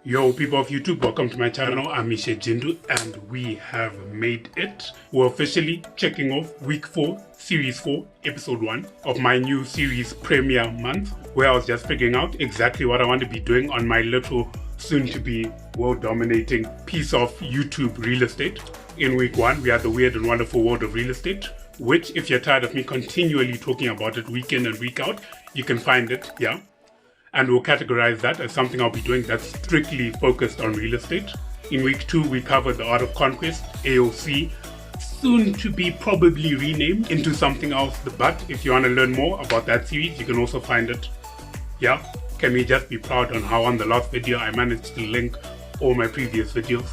Yo, people of YouTube, welcome to my channel. I'm Misha Jindu, and we have made it. We're officially checking off week 4, series 4, episode 1 of my new series premiere month, where I was just figuring out exactly what I want to be doing on my little soon-to-be world-dominating piece of YouTube real estate. In week 1, we had the weird and wonderful world of real estate, which, if you're tired of me continually talking about it week in and week out, you can find it here. And we'll categorize that as something I'll be doing that's strictly focused on real estate. In week 2, we covered the Art of Conquest, AOC, soon to be probably renamed into something else. But if you want to learn more about that series, you can also find it here. Can we just be proud on how on the last video I managed to link all my previous videos?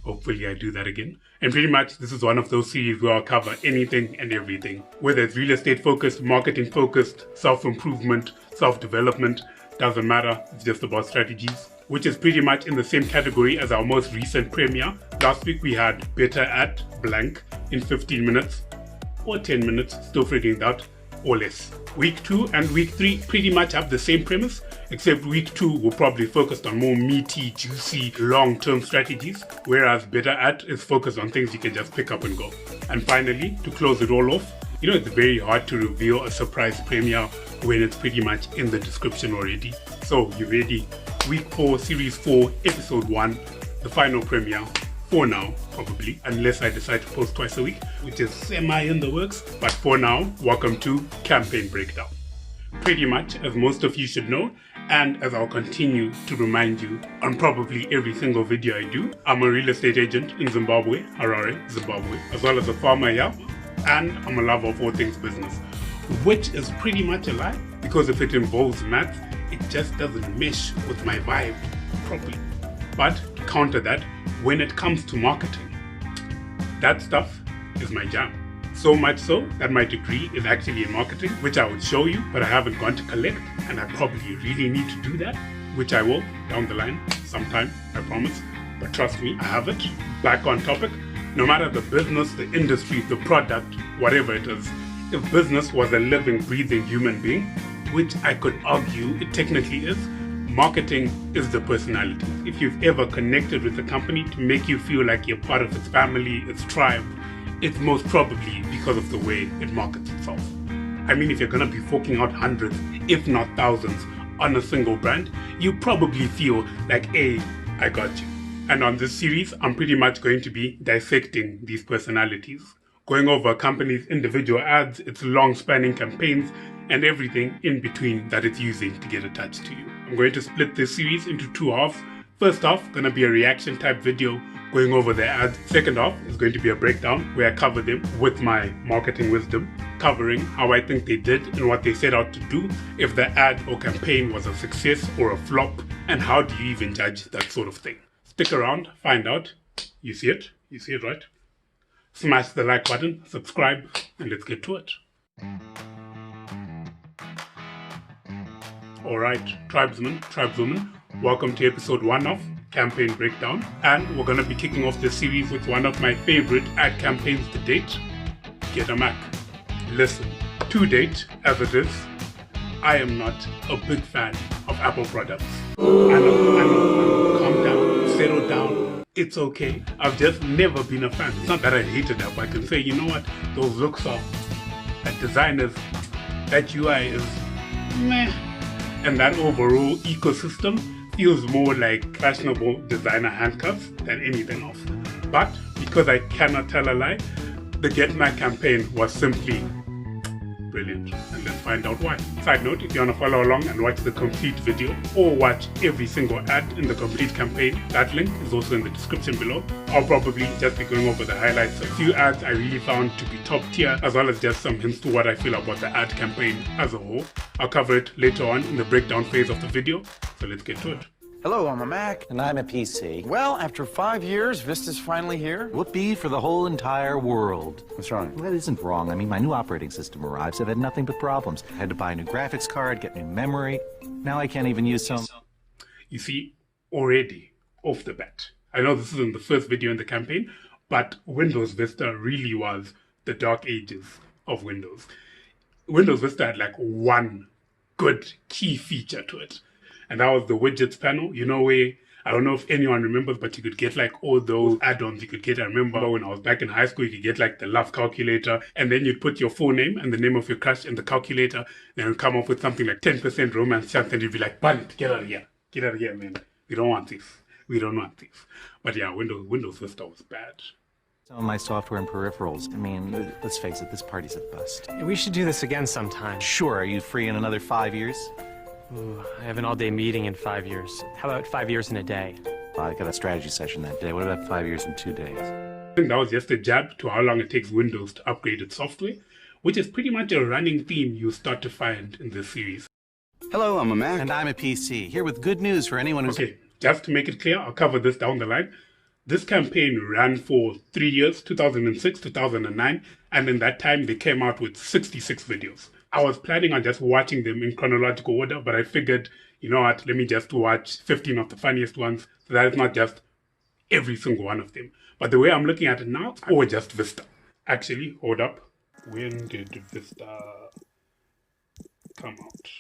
Hopefully I do that again. And pretty much this is one of those series where I'll cover anything and everything. Whether it's real estate focused, marketing focused, self-improvement, self-development, doesn't matter, it's just about strategies. Which is pretty much in the same category as our most recent premiere. Last week we had better at blank in 15 minutes or 10 minutes, still figuring it out, or less. Week 2 and week 3 pretty much have the same premise, except week 2 will probably focus on more meaty, juicy, long-term strategies, whereas better at is focused on things you can just pick up and go. And finally, to close it all off, you know, it's very hard to reveal a surprise premiere when it's pretty much in the description already. So, you ready? Week 4, series 4, episode 1, the final premiere. For now, probably, unless I decide to post twice a week, which is semi in the works. But for now, welcome to Campaign Breakdown. Pretty much, as most of you should know, and as I'll continue to remind you on probably every single video I do, I'm a real estate agent in Zimbabwe, Harare, Zimbabwe, as well as a farmer here, and I'm a lover of all things business, which is pretty much a lie, because if it involves math, it just doesn't mesh with my vibe properly. But to counter that, when it comes to marketing, that stuff is my jam. So much so that my degree is actually in marketing, which I would show you, but I haven't gone to collect, and I probably really need to do that, which I will down the line sometime, I promise. But trust me, I have it. Back on topic, no matter the business, the industry, the product, whatever it is, if business was a living, breathing human being, which I could argue it technically is, marketing is the personality. If you've ever connected with a company to make you feel like you're part of its family, its tribe, it's most probably because of the way it markets itself. I mean, if you're gonna be forking out hundreds, if not thousands, on a single brand, you probably feel like, hey, I got you. And on this series, I'm pretty much going to be dissecting these personalities, going over a company's individual ads, its long-spanning campaigns, and everything in between that it's using to get attached to you. I'm going to split this series into 2 halves. First half, gonna be a reaction type video going over their ads. Second half is going to be a breakdown where I cover them with my marketing wisdom, covering how I think they did and what they set out to do, if the ad or campaign was a success or a flop, and how do you even judge that sort of thing. Stick around, find out. You see it? You see it, right? Smash the like button, subscribe, and let's get to it. Alright, tribesmen, tribeswomen, welcome to episode 1 of Campaign Breakdown, and we're gonna be kicking off this series with one of my favorite ad campaigns to date, Get a Mac. Listen, to date, as it is, I am not a big fan of Apple products. I know, calm down, settle down, it's okay. I've just never been a fan. It's not that I hated Apple, I can say, you know what, those looks are, that designers, that UI is meh. And that overall ecosystem feels more like fashionable designer handcuffs than anything else. But because I cannot tell a lie, the Get Mac campaign was simply brilliant. And let's find out why. Side note, if you want to follow along and watch the complete video or watch every single ad in the complete campaign, that link is also in the description below. I'll probably just be going over the highlights, a few ads I really found to be top tier, as well as just some hints to what I feel about the ad campaign as a whole. I'll cover it later on in the breakdown phase of the video, so let's get to it. Hello, I'm a Mac. And I'm a PC. Well, after 5 years, Vista's finally here. Whoopee for the whole entire world. What's wrong? Well, that isn't wrong. I mean, my new operating system arrives. I've had nothing but problems. I had to buy a new graphics card, get new memory. Now I can't even use some... You see, already, off the bat, I know this isn't the first video in the campaign, but Windows Vista really was the dark ages of Windows. Windows Vista had like one good key feature to it. and that was the widgets panel. You know, where, I don't know if anyone remembers, but you could get like all those add-ons you could get. I remember when I was back in high school, you could get like the love calculator, and then you'd put your full name and the name of your crush in the calculator, then it'd come up with something like 10% romance chance, and you'd be like, "Bunt, get out of here. Get out of here, man. We don't want this. We don't want this." But yeah, Windows Vista was bad. Some of my software and peripherals. I mean, let's face it, this party's a bust. We should do this again sometime. Sure, are you free in another 5 years? Ooh, I have an all-day meeting in 5 years. How about 5 years in a day? I got a strategy session that day. What about 5 years in 2 days? I think that was just a jab to how long it takes Windows to upgrade its software, which is pretty much a running theme you start to find in this series. Hello, I'm a Mac. And I'm a PC, here with good news for anyone who's... Okay, just to make it clear, I'll cover this down the line. This campaign ran for 3 years, 2006, 2009, and in that time they came out with 66 videos. I was planning on just watching them in chronological order, but I figured, you know what, let me just watch 15 of the funniest ones, so that it's not just every single one of them. But the way I'm looking at it now, or just Vista. Actually, hold up. When did Vista come out?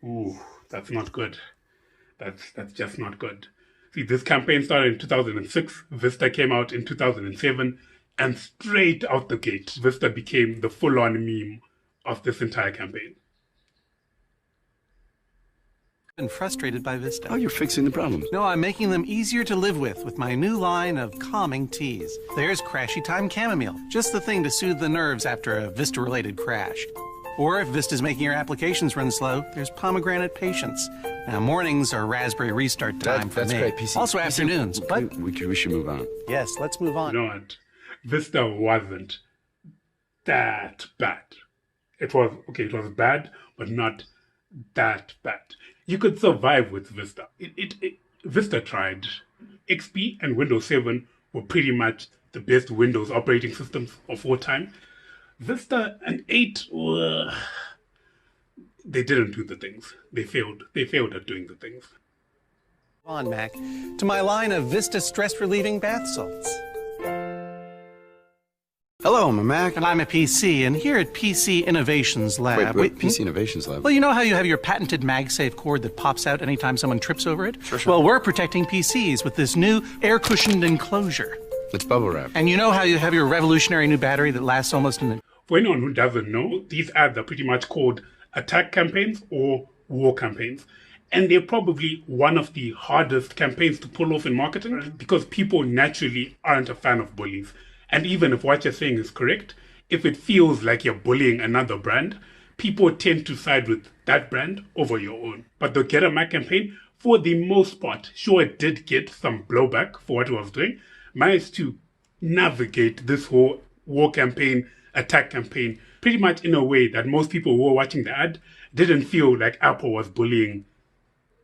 Ooh, that's not good. That's just not good. See, this campaign started in 2006. Vista came out in 2007. And straight out the gate, Vista became the full-on meme of this entire campaign. I'm frustrated by Vista. Oh, you're fixing the problems. No, I'm making them easier to live with my new line of calming teas. There's Crashy Time Chamomile, just the thing to soothe the nerves after a Vista-related crash. Or if Vista's making your applications run slow, there's Pomegranate Patience. Now, mornings are raspberry restart time for that's me. great, PC. Also afternoons. But We should move on. yes, let's move on. You know what? Vista wasn't that bad. It was bad, but not that bad. You could survive with Vista. Vista tried. XP and Windows 7 were pretty much the best Windows operating systems of all time. Vista and 8 were... They didn't do the things. They failed. They failed at doing the things. On, Mac, to my line of Vista stress-relieving bath salts. Hello, I'm a Mac. And I'm a PC, and here at PC Innovations Lab... Wait, PC Innovations Lab? Well, you know how you have your patented MagSafe cord that pops out anytime someone trips over it? Sure. Well, we're protecting PCs with this new air-cushioned enclosure. It's bubble wrap. And you know how you have your revolutionary new battery that lasts almost an... For anyone who doesn't know, these ads are pretty much called attack campaigns or war campaigns. And they're probably one of the hardest campaigns to pull off in marketing because people naturally aren't a fan of bullies. And even if what you're saying is correct, if it feels like you're bullying another brand, people tend to side with that brand over your own. But the Get a Mac campaign, for the most part, sure, it did get some blowback for what it was doing, managed to navigate this whole war campaign, attack campaign, pretty much in a way that most people who were watching the ad didn't feel like Apple was bullying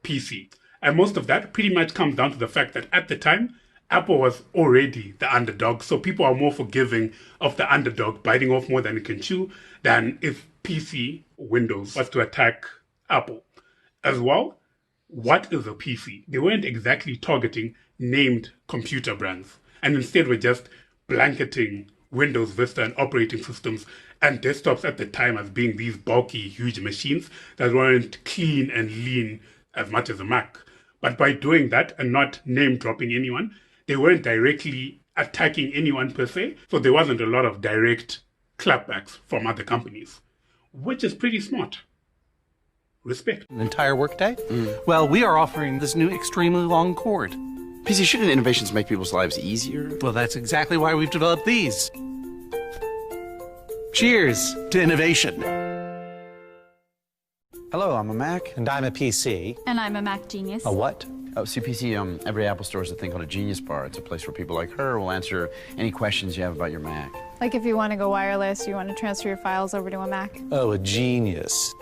PC. And most of that pretty much comes down to the fact that at the time, Apple was already the underdog, so people are more forgiving of the underdog biting off more than it can chew than if PC, Windows, was to attack Apple. As well, what is a PC? They weren't exactly targeting named computer brands, and instead were just blanketing Windows, Vista, and operating systems and desktops at the time as being these bulky, huge machines that weren't clean and lean as much as a Mac. But by doing that and not name-dropping anyone, they weren't directly attacking anyone per se, so there wasn't a lot of direct clapbacks from other companies, which is pretty smart. Respect. An entire workday? Well, we are offering this new extremely long cord. PC, shouldn't innovations make people's lives easier? Well, that's exactly why we've developed these. Cheers to innovation. Hello, I'm a Mac. And I'm a PC. And I'm a Mac genius. A what? Oh, see, PC, every Apple store has a thing called a Genius Bar. It's a place where people like her will answer any questions you have about your Mac. Like if you want to go wireless, you want to transfer your files over to a Mac. Oh, a genius.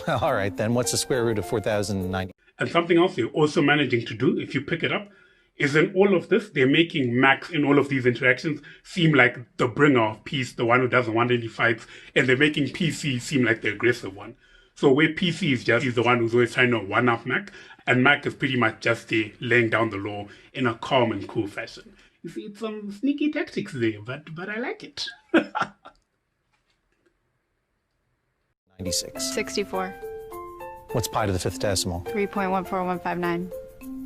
Well, all right, then. What's the square root of 4,090? And something else they're also managing to do, if you pick it up, is in all of this, they're making Macs in all of these interactions seem like the bringer of peace, the one who doesn't want any fights, and they're making PC seem like the aggressive one. So where PC is just, he's the one who's always trying to one-up Mac, and Mac is pretty much just there laying down the law in a calm and cool fashion. You see, it's some sneaky tactics there, but I like it. 96. 64. What's pi to the fifth decimal? 3.14159.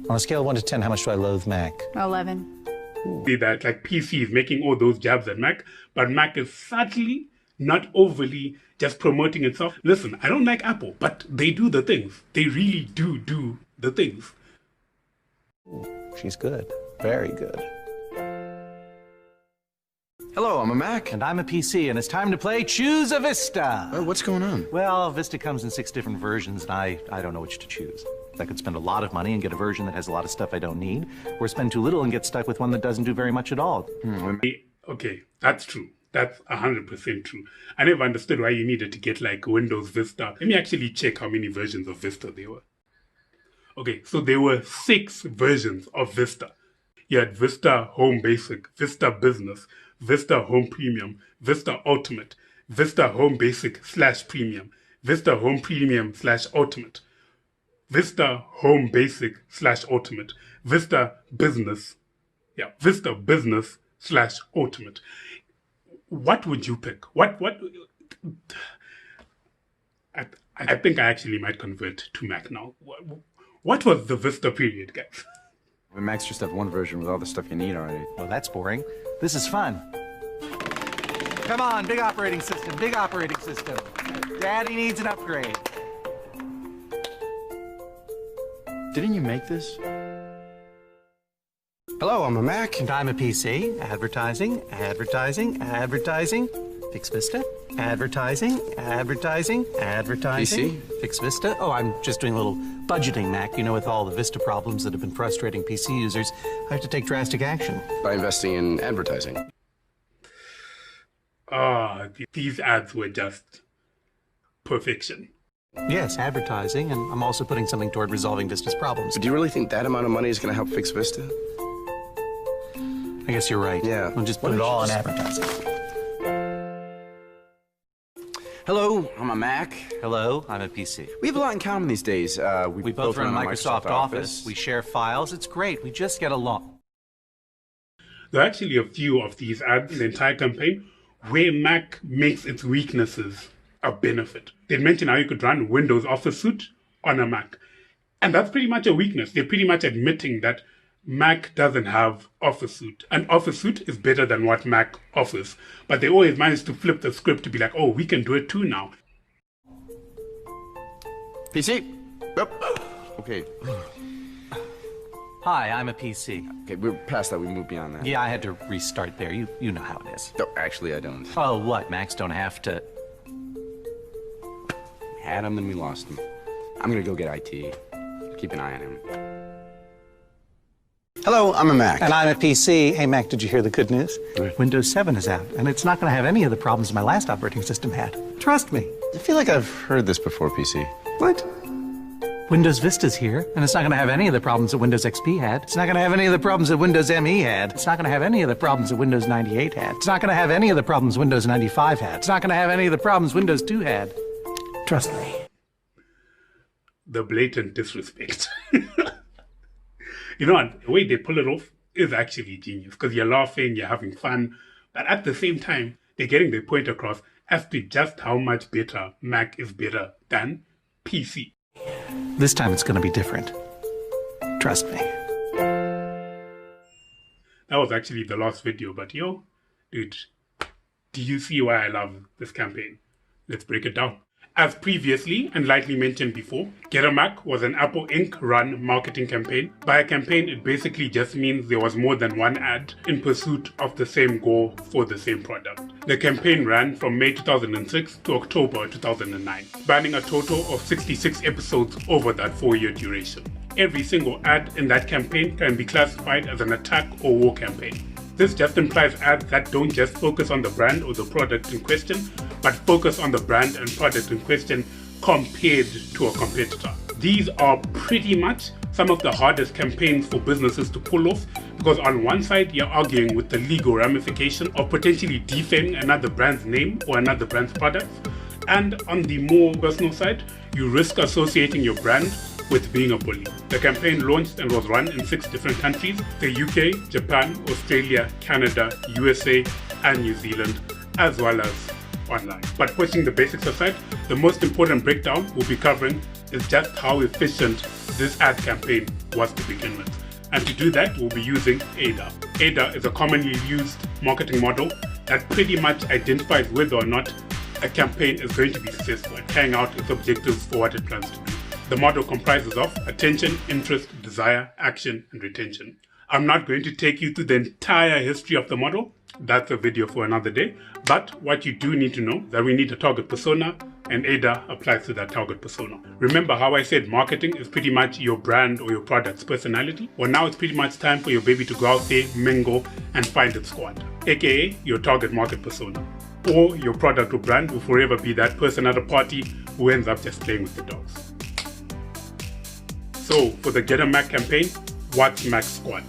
On a scale of 1 to 10, how much do I loathe Mac? 11. See that like PC is making all those jabs at Mac, but Mac is subtly, not overly, just promoting itself. Listen, I don't like Apple, but they do the things. They really do the things. Ooh, she's good. Very good. Hello, I'm a Mac. And I'm a PC, and it's time to play Choose a Vista. What's going on? Well, Vista comes in 6 different versions, and I don't know which to choose. I could spend a lot of money and get a version that has a lot of stuff I don't need, or spend too little and get stuck with one that doesn't do very much at all. Okay, that's true. That's 100% true. I never understood why you needed to get like Windows Vista. Let me actually check how many versions of Vista there were. Okay, so there were 6 versions of Vista. You had Vista Home Basic, Vista Business, Vista Home Premium, Vista Ultimate, Vista Home Basic / Premium, Vista Home Premium / Ultimate, Vista Home Basic / Ultimate, Vista Business. Yeah, Vista Business / Ultimate. What would you pick? What? I think I actually might convert to Mac now. What was the Vista period, guys? Macs just have one version with all the stuff you need already. Well, that's boring. This is fun. Come on, big operating system, big operating system. Daddy needs an upgrade. Didn't you make this? Hello, I'm a Mac. And I'm a PC. Advertising, advertising, advertising. Fix Vista. Advertising, advertising, advertising. PC? Fix Vista. Oh, I'm just doing a little budgeting, Mac. You know, with all the Vista problems that have been frustrating PC users, I have to take drastic action. By investing in advertising. These ads were just perfection. Yes, advertising, and I'm also putting something toward resolving Vista's problems. But do you really think that amount of money is going to help fix Vista? I guess you're right. Yeah. We'll just put it all in advertising. Hello, I'm a Mac. Hello, I'm a PC. We have a lot in common these days. We both run Microsoft Office. We share files. It's great. We just get along. There are actually a few of these ads in the entire campaign where Mac makes its weaknesses a benefit. They mention how you could run Windows Office Suite on a Mac. And that's pretty much a weakness. They're pretty much admitting that Mac doesn't have Office Suite. And Office Suite is better than what Mac offers. But they always manage to flip the script to be like, oh, we can do it too now. PC? Yep. Okay. Hi, I'm a PC. Okay, we're past that. We moved beyond that. Yeah, I had to restart there. You know how it is. No, actually, I don't. Oh, what? Macs don't have to... We had him, then we lost him. I'm gonna go get IT. Keep an eye on him. Hello, I'm a Mac. And I'm a PC. Hey, Mac, did you hear the good news? What? Windows 7 is out, and it's not going to have any of the problems my last operating system had. Trust me. I feel like I've heard this before, PC. What? Windows Vista's here, and it's not going to have any of the problems that Windows XP had. It's not going to have any of the problems that Windows ME had. It's not going to have any of the problems that Windows 98 had. It's not going to have any of the problems Windows 95 had. It's not going to have any of the problems Windows 2 had. Trust me. The blatant disrespect. You know what? The way they pull it off is actually genius because you're laughing, you're having fun, but at the same time, they're getting their point across as to just how much better Mac is better than PC. This time it's going to be different. Trust me. That was actually the last video, but yo, dude, do you see why I love this campaign? Let's break it down. As previously and likely mentioned before, Get a Mac was an Apple Inc. run marketing campaign. By a campaign, it basically just means there was more than one ad in pursuit of the same goal for the same product. The campaign ran from May 2006 to October 2009, spanning a total of 66 episodes over that 4-year duration. Every single ad in that campaign can be classified as an attack or war campaign. This just implies ads that don't just focus on the brand or the product in question, but focus on the brand and product in question compared to a competitor. These are pretty much some of the hardest campaigns for businesses to pull off because on one side you're arguing with the legal ramification of potentially defaming another brand's name or another brand's product, and on the more personal side you risk associating your brand with being a bully. The campaign launched and was run in 6 different countries: the UK, Japan, Australia, Canada, USA, and New Zealand, as well as online. But pushing the basics aside, The most important breakdown we'll be covering is just how efficient this ad campaign was to begin with. And to do that, we'll be using AIDA. AIDA is a commonly used marketing model that pretty much identifies whether or not a campaign is going to be successful at carrying out its objectives for what it plans to do. The model comprises of attention, interest, desire, action, and retention. I'm not going to take you through the entire history of the model. That's a video for another day. But what you do need to know is that we need a target persona, and AIDA applies to that target persona. Remember how I said marketing is pretty much your brand or your product's personality? Well, now it's pretty much time for your baby to go out there, mingle, and find its squad, aka your target market persona. Or your product or brand will forever be that person at a party who ends up just playing with the dogs. So for the Get a Mac campaign, what's Mac's squad?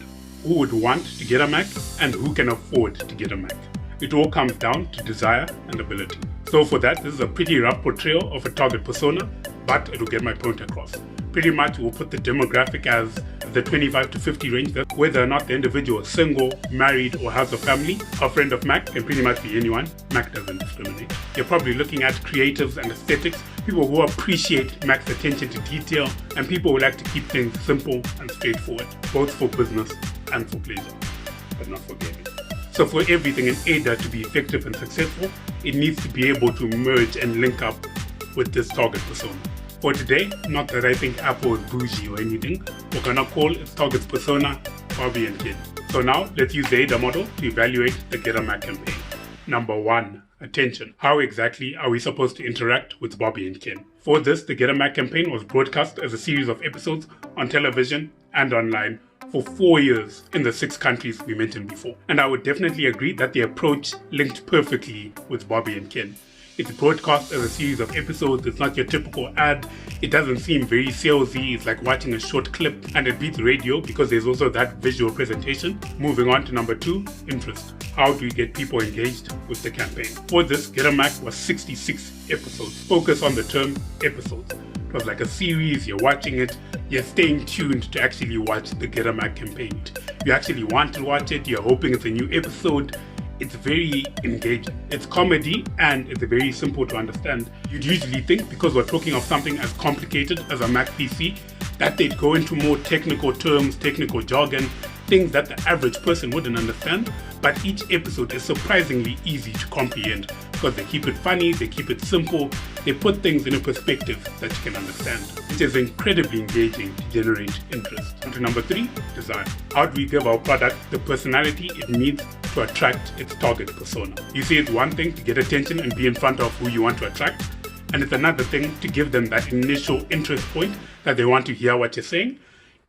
Who would want to get a Mac and who can afford to get a Mac? It all comes down to desire and ability. So for that, this is a pretty rough portrayal of a target persona, but it'll get my point across. Pretty much we'll put the demographic as the 25 to 50 range, that whether or not the individual is single, married, or has a family. A friend of Mac can pretty much be anyone. Mac doesn't discriminate. You're probably looking at creatives and aesthetics, people who appreciate Mac's attention to detail, and people who like to keep things simple and straightforward, both for business and for pleasure, but not for gaming. So for everything in AIDA to be effective and successful, it needs to be able to merge and link up with this target persona. For today, not that I think Apple is bougie or anything, we're gonna call its target persona Bobby and Ken. So now let's use the AIDA model to evaluate the Get a Mac campaign. Number 1, attention. How exactly are we supposed to interact with Bobby and Ken? For this, the Get a Mac campaign was broadcast as a series of episodes on television and online for 4 years in the 6 countries we mentioned before. And I would definitely agree that the approach linked perfectly with Bobby and Ken. It's broadcast as a series of episodes. It's not your typical ad. It doesn't seem very salesy. It's like watching a short clip, and it beats radio because there's also that visual presentation. Moving on to number 2, interest. How do we get people engaged with the campaign? For this, Get a Mac was 66 episodes. Focus on the term episodes. It was like a series, you're watching it, you're staying tuned to actually watch the Get a Mac campaign. You actually want to watch it, you're hoping it's a new episode. It's very engaging. It's comedy and it's very simple to understand. You'd usually think, because we're talking of something as complicated as a Mac PC, that they'd go into more technical terms, technical jargon, things that the average person wouldn't understand. But each episode is surprisingly easy to comprehend because they keep it funny, they keep it simple, they put things in a perspective that you can understand, which is incredibly engaging to generate interest. On to number 3, desire. How do we give our product the personality it needs to attract its target persona? You see, it's one thing to get attention and be in front of who you want to attract, and it's another thing to give them that initial interest point that they want to hear what you're saying.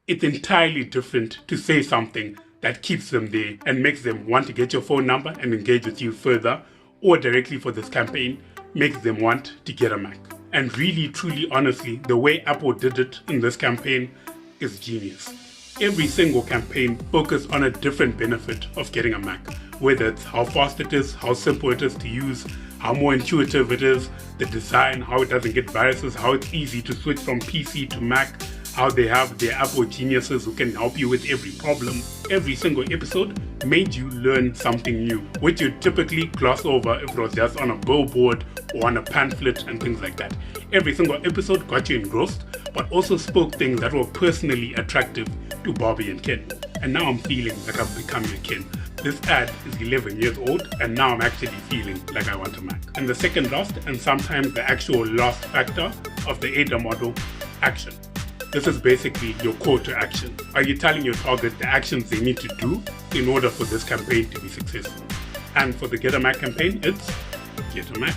It's entirely different to say something that keeps them there and makes them want to get your phone number and engage with you further, or directly for this campaign, makes them want to get a Mac. And really, truly, honestly, the way Apple did it in this campaign is genius. Every single campaign focused on a different benefit of getting a Mac, whether it's how fast it is, how simple it is to use, how more intuitive it is, the design, how it doesn't get viruses, how it's easy to switch from PC to Mac, how they have their Apple geniuses who can help you with every problem. Every single episode made you learn something new, which you'd typically gloss over if it was just on a billboard or on a pamphlet and things like that. Every single episode got you engrossed, but also spoke things that were personally attractive to Bobby and Ken. And now I'm feeling like I've become your Ken. This ad is 11 years old, and now I'm actually feeling like I want a Mac. And the second last, and sometimes the actual last factor of the AIDA model, action. This is basically your call to action. Are you telling your target the actions they need to do in order for this campaign to be successful? And for the Get a Mac campaign, it's Get a Mac.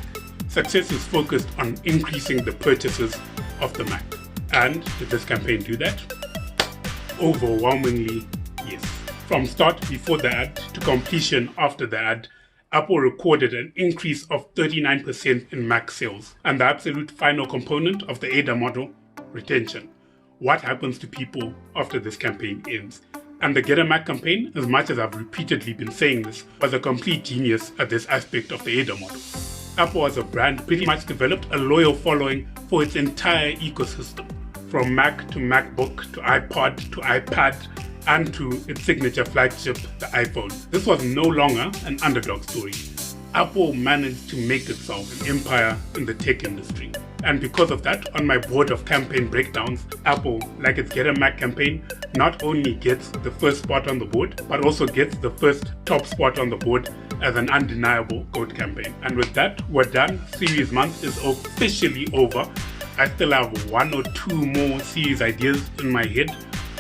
Success is focused on increasing the purchases of the Mac. And did this campaign do that? Overwhelmingly, yes. From start before the ad to completion after the ad, Apple recorded an increase of 39% in Mac sales. And the absolute final component of the AIDA model, retention. What happens to people after this campaign ends? And the Get a Mac campaign, as much as I've repeatedly been saying this, was a complete genius at this aspect of the AIDA model. Apple as a brand pretty much developed a loyal following for its entire ecosystem, from Mac to MacBook to iPod to iPad and to its signature flagship, the iPhone. This was no longer an underdog story. Apple managed to make itself an empire in the tech industry. And because of that, on my board of campaign breakdowns, Apple, like its Get a Mac campaign, not only gets the first spot on the board, but also gets the first top spot on the board as an undeniable GOAT campaign. And with that, we're done. Series month is officially over. I still have 1 or 2 more series ideas in my head,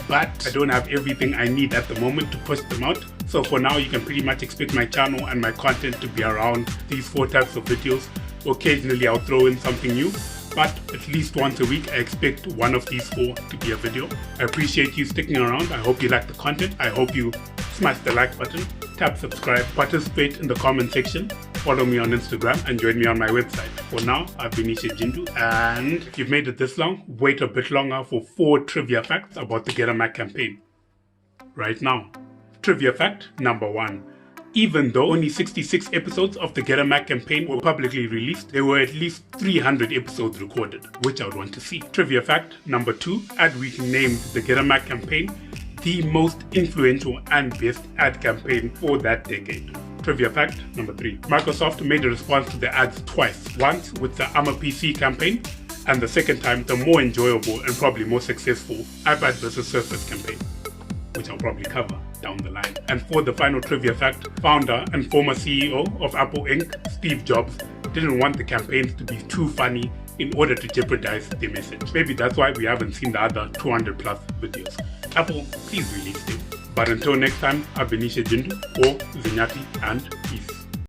but I don't have everything I need at the moment to push them out. So for now, you can pretty much expect my channel and my content to be around these 4 types of videos. Occasionally I'll throw in something new, but at least once a week I expect one of these 4 to be a video. I appreciate you sticking around. I hope you like the content. I hope you smash the like button, tap subscribe, participate in the comment section, follow me on Instagram, and join me on my website. For now, I've been Ishe Jindu, and if you've made it this long, wait a bit longer for 4 trivia facts about the Get a Mac campaign. Right now. Trivia fact number 1. Even though only 66 episodes of the Get a Mac campaign were publicly released, there were at least 300 episodes recorded, which I would want to see. Trivia fact number 2. Adweek named the Get a Mac campaign the most influential and best ad campaign for that decade. Trivia fact number 3. Microsoft made a response to the ads twice. Once with the I'm a PC campaign, and the second time the more enjoyable and probably more successful iPad vs Surface campaign, which I'll probably cover down the line. And for the final trivia fact, founder and former CEO of Apple Inc., Steve Jobs, didn't want the campaigns to be too funny in order to jeopardize their message. Maybe that's why we haven't seen the other 200 plus videos. Apple, please release them. But until next time, I've been Ishe Jindu, or Zinyati, and peace.